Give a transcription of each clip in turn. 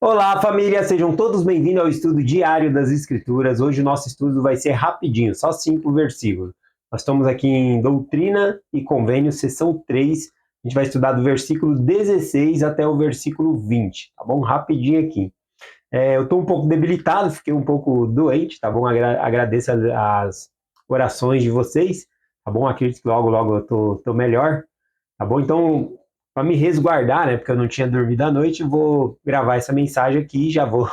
Olá, família! Sejam todos bem-vindos ao estudo diário das Escrituras. Hoje o nosso estudo vai ser rapidinho, só 5 versículos. Nós estamos aqui em Doutrina e Convênios, seção 3. A gente vai estudar do versículo 16 até o versículo 20, tá bom? Rapidinho aqui. Eu estou um pouco debilitado, fiquei um pouco doente, tá bom? Agradeço as orações de vocês, tá bom? Acredito que logo eu tô melhor, tá bom? Então, para me resguardar, né, porque eu não tinha dormido à noite, vou gravar essa mensagem aqui e já vou,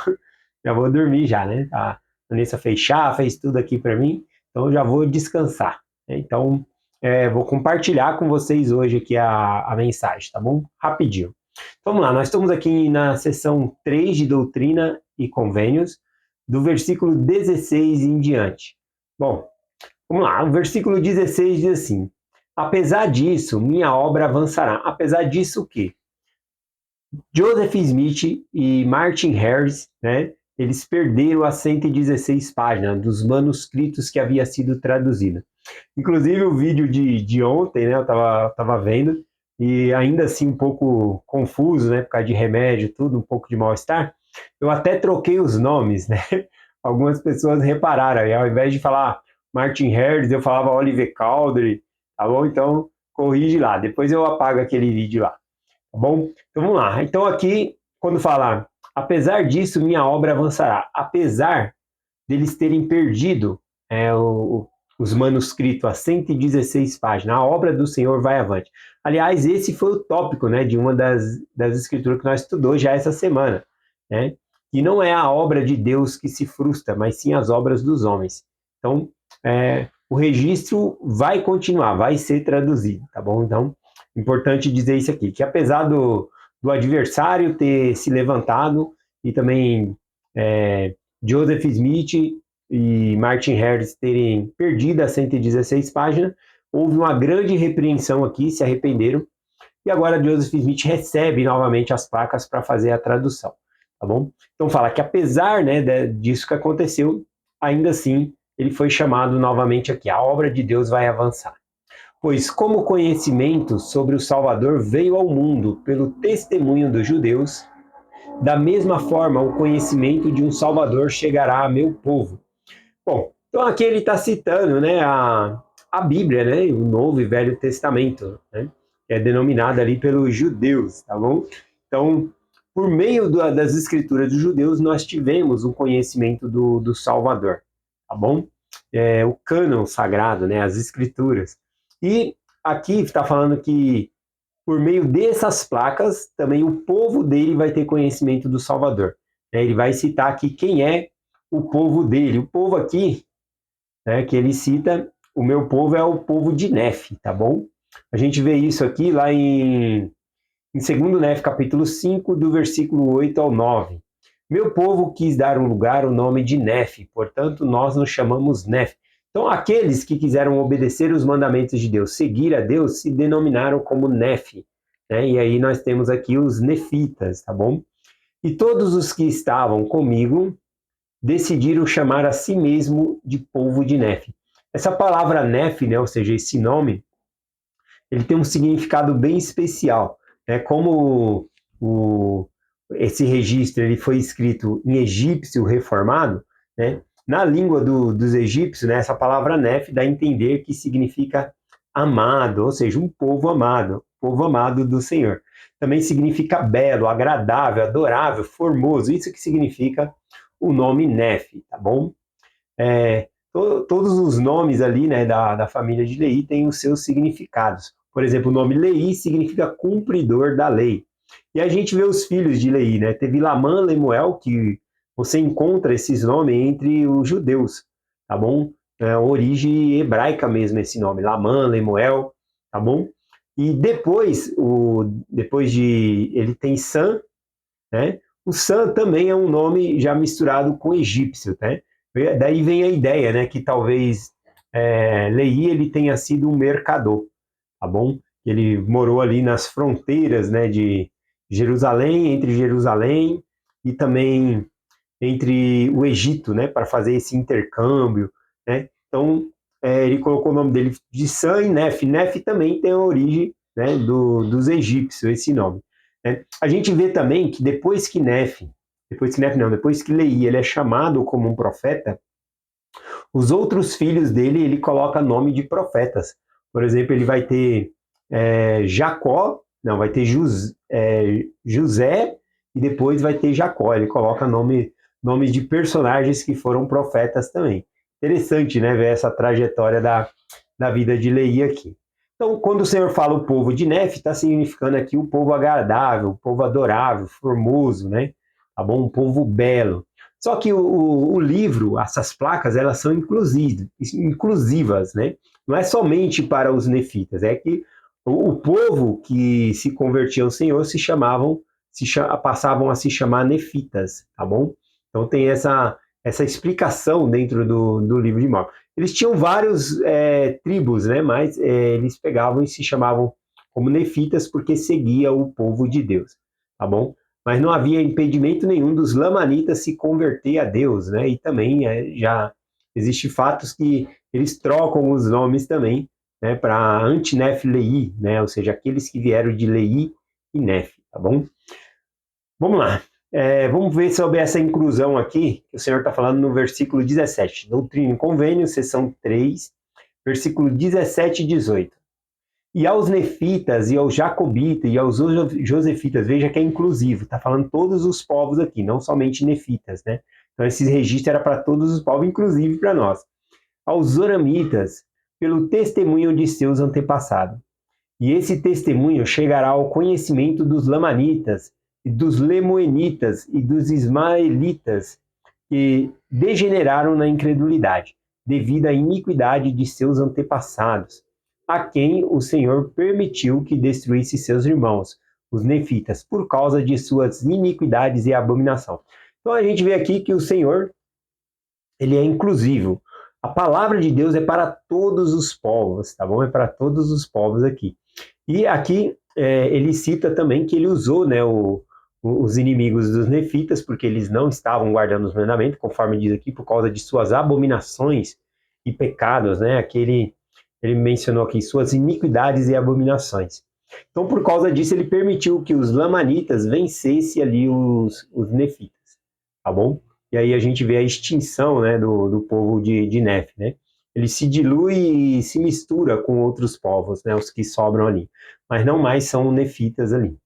já vou dormir já, né? A Vanessa fez chá, fez tudo aqui para mim, então eu já vou descansar, né? Então, vou compartilhar com vocês hoje aqui a mensagem, tá bom? Rapidinho. Vamos lá, nós estamos aqui na seção 3 de Doutrina e Convênios, do versículo 16 em diante. Bom, vamos lá, o versículo 16 diz assim: apesar disso, minha obra avançará. Apesar disso o quê? Joseph Smith e Martin Harris, né, eles perderam as 116 páginas dos manuscritos que havia sido traduzido. Inclusive o vídeo de ontem, né, eu tava vendo, e ainda assim um pouco confuso, né, por causa de remédio, tudo, um pouco de mal-estar. Eu até troquei os nomes, né? Algumas pessoas repararam, e ao invés de falar Martin Harris, eu falava Oliver Cowdery, tá bom? Então, corrige lá, depois eu apago aquele vídeo lá, tá bom? Então vamos lá. Então aqui, quando falar, apesar disso, minha obra avançará. Apesar deles terem perdido os manuscritos a 116 páginas, a obra do Senhor vai avante. Aliás, esse foi o tópico, né, de uma das escrituras que nós estudou já essa semana, né? Que não é a obra de Deus que se frustra, mas sim as obras dos homens. Então, o registro vai continuar, vai ser traduzido, tá bom? Então, importante dizer isso aqui, que apesar do adversário ter se levantado e também Joseph Smith e Martin Harris terem perdido as 116 páginas, houve uma grande repreensão aqui, se arrependeram, e agora Joseph Smith recebe novamente as placas para fazer a tradução, tá bom? Então fala que apesar, né, disso que aconteceu, ainda assim ele foi chamado novamente aqui, a obra de Deus vai avançar. Pois como o conhecimento sobre o Salvador veio ao mundo pelo testemunho dos judeus, da mesma forma o conhecimento de um Salvador chegará a meu povo. Bom, então aqui ele está citando, né, a Bíblia, né, o Novo e Velho Testamento, né, que é denominada ali pelos judeus, tá bom? Então, por meio das escrituras dos judeus, nós tivemos um conhecimento do Salvador, tá bom? O cânon sagrado, né, as escrituras. E aqui está falando que por meio dessas placas, também o povo dele vai ter conhecimento do Salvador. Ele vai citar aqui quem é o povo dele. O povo aqui, né, que ele cita, o meu povo é o povo de Nef, tá bom? A gente vê isso aqui lá em 2 Nef, capítulo 5, do versículo 8 ao 9. Meu povo quis dar um lugar o nome de Nef, portanto nós nos chamamos Nef. Então aqueles que quiseram obedecer os mandamentos de Deus, seguir a Deus, se denominaram como Nef, né? E aí nós temos aqui os nefitas, tá bom? E todos os que estavam comigo decidiram chamar a si mesmo de povo de Nef. Essa palavra Nef, né, ou seja, esse nome, ele tem um significado bem especial, né? Como esse registro ele foi escrito em egípcio reformado, né? Na língua dos egípcios, né, essa palavra Nef dá a entender que significa amado, ou seja, um povo amado do Senhor. Também significa belo, agradável, adorável, formoso. Isso que significa o nome Nef, tá bom? Todos os nomes ali, né, da família de Leí têm os seus significados. Por exemplo, o nome Leí significa cumpridor da lei. E a gente vê os filhos de Leí, né? Teve Lamã, Lemuel, que você encontra esses nomes entre os judeus, tá bom? É origem hebraica mesmo esse nome, Lamã, Lemuel, tá bom? E depois de ele tem Sam, né? O Sam também é um nome já misturado com egípcio, né? Daí vem a ideia, né, que talvez Leí ele tenha sido um mercador, tá bom? Ele morou ali nas fronteiras, né, de entre Jerusalém e também entre o Egito, né, para fazer esse intercâmbio, né? Então ele colocou o nome dele de Sam e Nef. Nef também tem a origem, né, dos egípcios, esse nome, né? A gente vê também que depois que Nef depois que Leí ele é chamado como um profeta, os outros filhos dele, ele coloca nome de profetas. Por exemplo, ele vai ter Jacó, não, vai ter José e depois vai ter Jacó. Ele coloca nomes de personagens que foram profetas também. Interessante, né, ver essa trajetória da vida de Leí aqui. Então, quando o Senhor fala o povo de Nef, está significando aqui o povo agradável, o povo adorável, formoso, né? Tá bom? Um povo belo. Só que o livro, essas placas, elas são inclusivas, né? Não é somente para os nefitas, é que o povo que se convertia ao Senhor passavam a se chamar nefitas, tá bom? Então tem essa explicação dentro do livro de Mórmon. Eles tinham vários tribos, né? Mas eles pegavam e se chamavam como nefitas porque seguia o povo de Deus, tá bom? Mas não havia impedimento nenhum dos lamanitas se converter a Deus, né? E também já existe fatos que eles trocam os nomes também, né, para Antinef Leí, né? Ou seja, aqueles que vieram de Leí e Nef, tá bom? Vamos lá. Vamos ver sobre essa inclusão aqui, que o Senhor está falando no versículo 17. Doutrina e Convênio, seção 3, versículo 17 e 18. E aos nefitas, e aos jacobitas, e aos josefitas, veja que é inclusivo, está falando todos os povos aqui, não somente nefitas, né? Então esse registro era para todos os povos, inclusive para nós. Aos zoramitas, pelo testemunho de seus antepassados. E esse testemunho chegará ao conhecimento dos lamanitas, e dos lemoenitas, e dos ismaelitas, que degeneraram na incredulidade, devido à iniquidade de seus antepassados, a quem o Senhor permitiu que destruísse seus irmãos, os nefitas, por causa de suas iniquidades e abominação. Então a gente vê aqui que o Senhor, ele é inclusivo. A palavra de Deus é para todos os povos, tá bom? É para todos os povos aqui. E aqui ele cita também que ele usou, né, os inimigos dos nefitas, porque eles não estavam guardando os mandamentos, conforme diz aqui, por causa de suas abominações e pecados, né? Aquele ele mencionou aqui suas iniquidades e abominações. Então, por causa disso, ele permitiu que os lamanitas vencessem ali os nefitas, tá bom? E aí a gente vê a extinção, né, do povo de Nef, né? Ele se dilui e se mistura com outros povos, né, os que sobram ali, mas não mais são nefitas ali.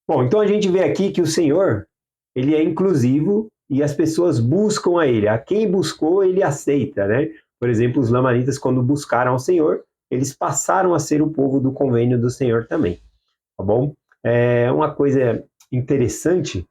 Bom, então a gente vê aqui que o Senhor, ele é inclusivo e as pessoas buscam a ele. A quem buscou, ele aceita, né? Por exemplo, os lamanitas, quando buscaram ao Senhor, eles passaram a ser o povo do convênio do Senhor também, tá bom? É uma coisa interessante,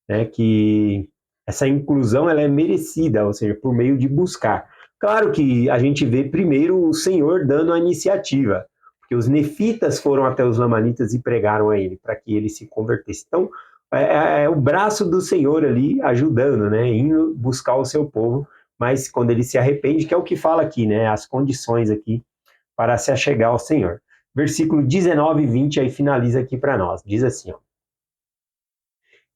né, que essa inclusão ela é merecida, ou seja, por meio de buscar. Claro que a gente vê primeiro o Senhor dando a iniciativa, porque os nefitas foram até os lamanitas e pregaram a ele, para que ele se convertesse. Então, é o braço do Senhor ali ajudando, né, indo buscar o seu povo, mas quando ele se arrepende, que é o que fala aqui, né, as condições aqui para se achegar ao Senhor. Versículo 19 e 20 aí finaliza aqui para nós, diz assim, ó.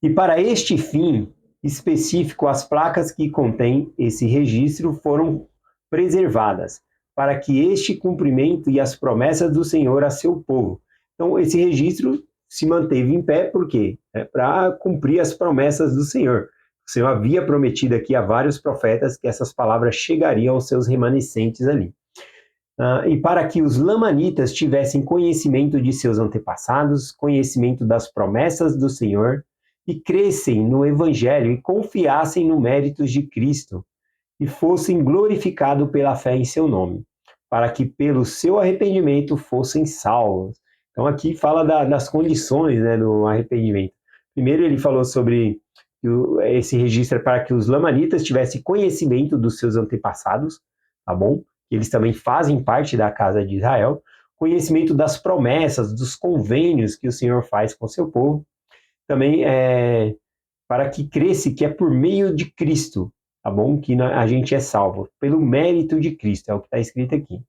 E para este fim específico, as placas que contêm esse registro foram preservadas, para que este cumprimento e as promessas do Senhor a seu povo. Então, esse registro se manteve em pé, por quê? Para cumprir as promessas do Senhor. O Senhor havia prometido aqui a vários profetas que essas palavras chegariam aos seus remanescentes ali. E para que os lamanitas tivessem conhecimento de seus antepassados, conhecimento das promessas do Senhor, e crescem no Evangelho e confiassem no méritos de Cristo, e fossem glorificados pela fé em seu nome, para que pelo seu arrependimento fossem salvos. Então aqui fala das condições, né, do arrependimento. Primeiro ele falou sobre esse registro para que os lamanitas tivessem conhecimento dos seus antepassados, tá bom? Eles também fazem parte da casa de Israel, conhecimento das promessas, dos convênios que o Senhor faz com o seu povo, também para que cresça, que é por meio de Cristo, tá bom? Que a gente é salvo, pelo mérito de Cristo, é o que está escrito aqui,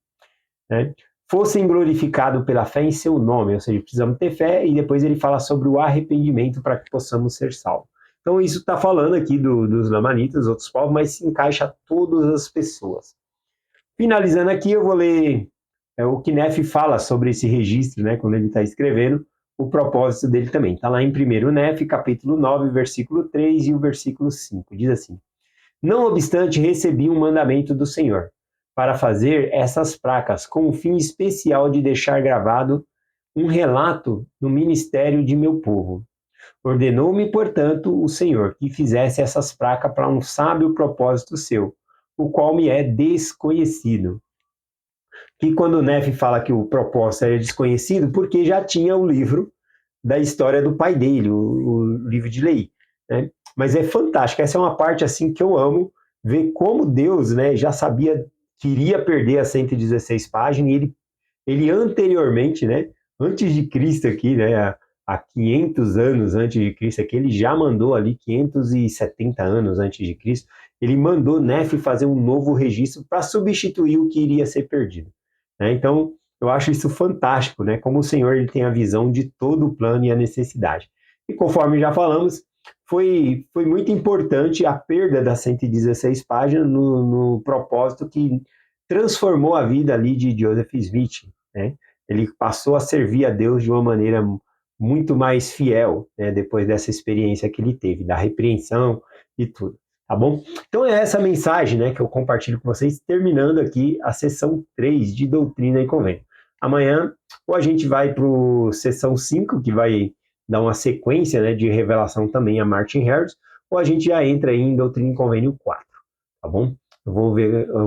né? Fossem glorificados pela fé em seu nome, ou seja, precisamos ter fé, e depois ele fala sobre o arrependimento para que possamos ser salvos. Então isso está falando aqui dos lamanitas, outros povos, mas se encaixa a todas as pessoas. Finalizando aqui, eu vou ler o que Nef fala sobre esse registro, né, quando ele está escrevendo, o propósito dele também. Está lá em 1º Nef, capítulo 9, versículo 3 e o versículo 5. Diz assim: Não obstante, recebi um mandamento do Senhor, para fazer essas placas, com o fim especial de deixar gravado um relato no ministério de meu povo. Ordenou-me, portanto, o Senhor que fizesse essas placas para um sábio propósito seu, o qual me é desconhecido. Que quando o Nefe fala que o propósito era desconhecido, porque já tinha o livro da história do pai dele, o livro de Lei, né? Mas é fantástico, essa é uma parte assim que eu amo, ver como Deus, né, já sabia que iria perder as 116 páginas, e ele anteriormente, né, antes de Cristo aqui, né, há 500 anos antes de Cristo aqui, ele já mandou ali 570 anos antes de Cristo, ele mandou Nefe fazer um novo registro para substituir o que iria ser perdido, né? Então, eu acho isso fantástico, né? Como o Senhor ele tem a visão de todo o plano e a necessidade. E conforme já falamos, foi muito importante a perda das 116 páginas no propósito que transformou a vida ali de Joseph Smith, né? Ele passou a servir a Deus de uma maneira muito mais fiel, né? Depois dessa experiência que ele teve, da repreensão e tudo, tá bom? Então é essa mensagem, né, que eu compartilho com vocês, terminando aqui a sessão 3 de Doutrina e Convênio. Amanhã, ou a gente vai para a sessão 5, que vai dar uma sequência, né, de revelação também a Martin Harris, ou a gente já entra aí em Doutrina e Convênio 4, tá bom? Eu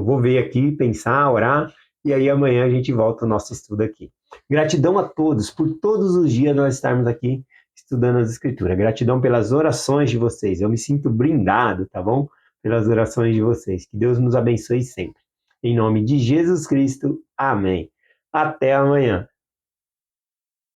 vou ver aqui, pensar, orar, e aí amanhã a gente volta o nosso estudo aqui. Gratidão a todos, por todos os dias nós estarmos aqui estudando as Escrituras. Gratidão pelas orações de vocês. Eu me sinto brindado, tá bom? Pelas orações de vocês. Que Deus nos abençoe sempre. Em nome de Jesus Cristo. Amém. Até amanhã.